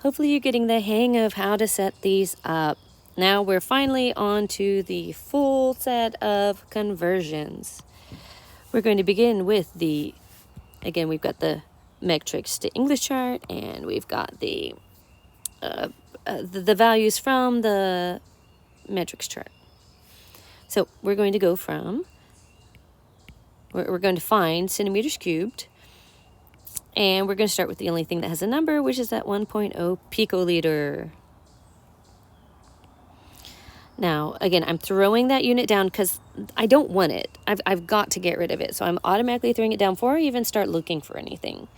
Hopefully you're getting the hang of how to set these up. Now we're finally on to the full set of conversions. We're going to begin with again, we've got the metrics to English chart, and we've got the values from the metrics chart. So we're going to go from, we're going to find centimeters cubed, and we're going to start with the only thing that has a number, which is that 1.0 picoliter. Now, again, I'm throwing that unit down because I don't want it. I've got to get rid of it. So I'm automatically throwing it down before I even start looking for anything.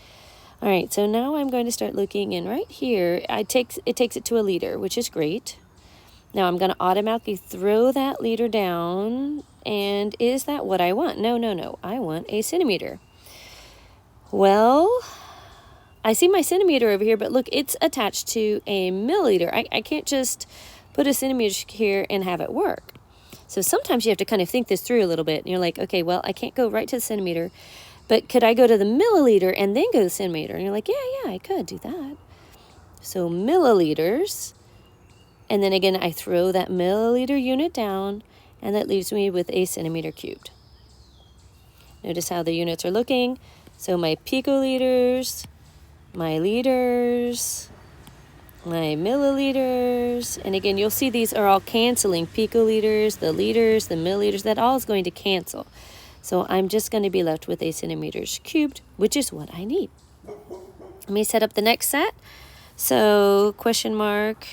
All right, so now I'm going to start looking, and right here, it takes it to a liter, which is great. Now I'm going to automatically throw that liter down, and is that what I want? No, I want a centimeter. Well, I see my centimeter over here, but look, it's attached to a milliliter. I can't just put a centimeter here and have it work. So sometimes you have to kind of think this through a little bit. And you're like, okay, well, I can't go right to the centimeter, but could I go to the milliliter and then go to the centimeter? And you're like, yeah, I could do that. So milliliters, and then again, I throw that milliliter unit down, and that leaves me with a centimeter cubed. Notice how the units are looking. So my picoliters, my liters, my milliliters, and again, you'll see these are all canceling. Picoliters, the liters, the milliliters, that all is going to cancel. So I'm just going to be left with a centimeters cubed, which is what I need. Let me set up the next set. So question mark,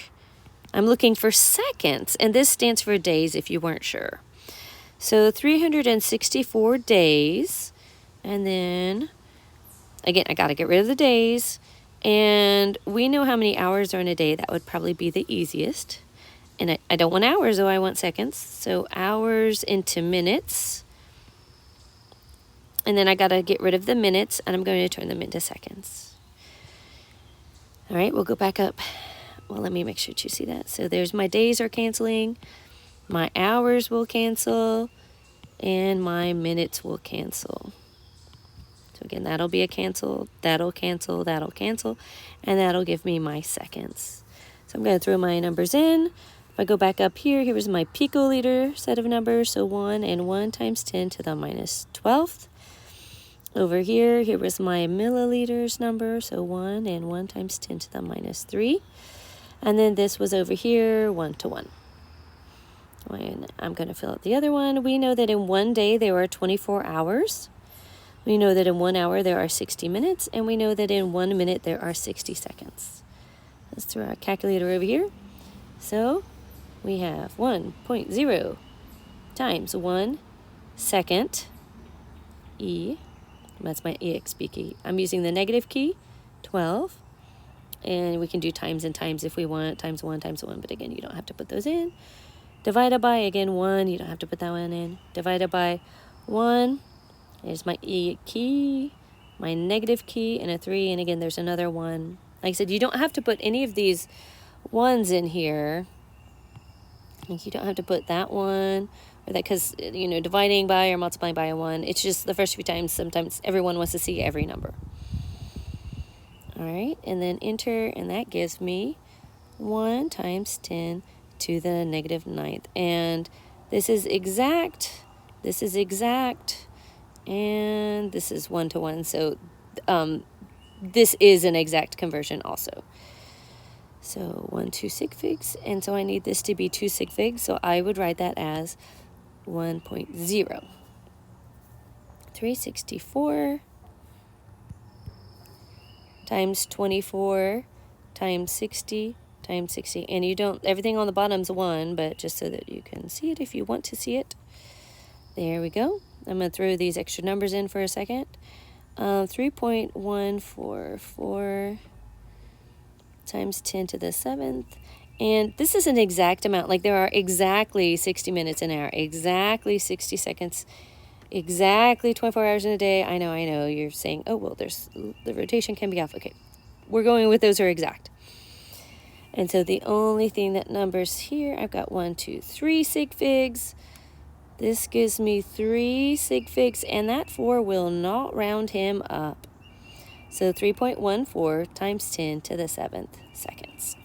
I'm looking for seconds, and this stands for days if you weren't sure. So 364 days, and then, again, I got to get rid of the days. And we know how many hours are in a day. That would probably be the easiest. And I don't want hours, though. I want seconds. So hours into minutes. And then I got to get rid of the minutes, and I'm going to turn them into seconds. All right, we'll go back up. Well, let me make sure you see that. So there's my days are canceling. My hours will cancel. And my minutes will cancel. So again, that'll be a cancel, that'll cancel, and that'll give me my seconds. So I'm going to throw my numbers in. If I go back up here, here's my picoliter set of numbers. So 1 and 1 times 10 to the minus 12th. Over here was my milliliters number. So 1 and 1 times 10 to the minus 3. And then this was over here, 1 to 1. And I'm going to fill out the other one. We know that in one day there are 24 hours. We know that in 1 hour there are 60 minutes, and we know that in 1 minute there are 60 seconds. Let's throw our calculator over here. So we have 1.0 times 1 second, E. That's my EXP key. I'm using the negative key, 12. And we can do times and times if we want, times 1, but again, you don't have to put those in. Divided by, again, 1. You don't have to put that one in. Divided by 1. There's my E key, my negative key, and a 3. And again, there's another 1. Like I said, you don't have to put any of these 1s in here. Like you don't have to put that one or that because, dividing by or multiplying by a 1. It's just the first few times, sometimes everyone wants to see every number. All right, and then enter, and that gives me 1 times 10 to the negative 9th. And this is exact, and this is 1 to 1. So this is an exact conversion also. So 2 sig figs, and so I need this to be 2 sig figs, so I would write that as 1.0. 364 times 24 times 60 times 60. And you don't, everything on the bottom's 1, but just so that you can see it if you want to see it. There we go. I'm going to throw these extra numbers in for a second. 3.144 times 10 to the 7th. And this is an exact amount. Like there are exactly 60 minutes an hour, exactly 60 seconds, exactly 24 hours in a day. I know. You're saying, oh, well, the rotation can be off. Okay, we're going with those are exact. And so the only thing that numbers here, I've got 1, 2, 3 sig figs. This gives me 3 sig figs, and that 4 will not round him up. So 3.14 times 10 to the 7th seconds.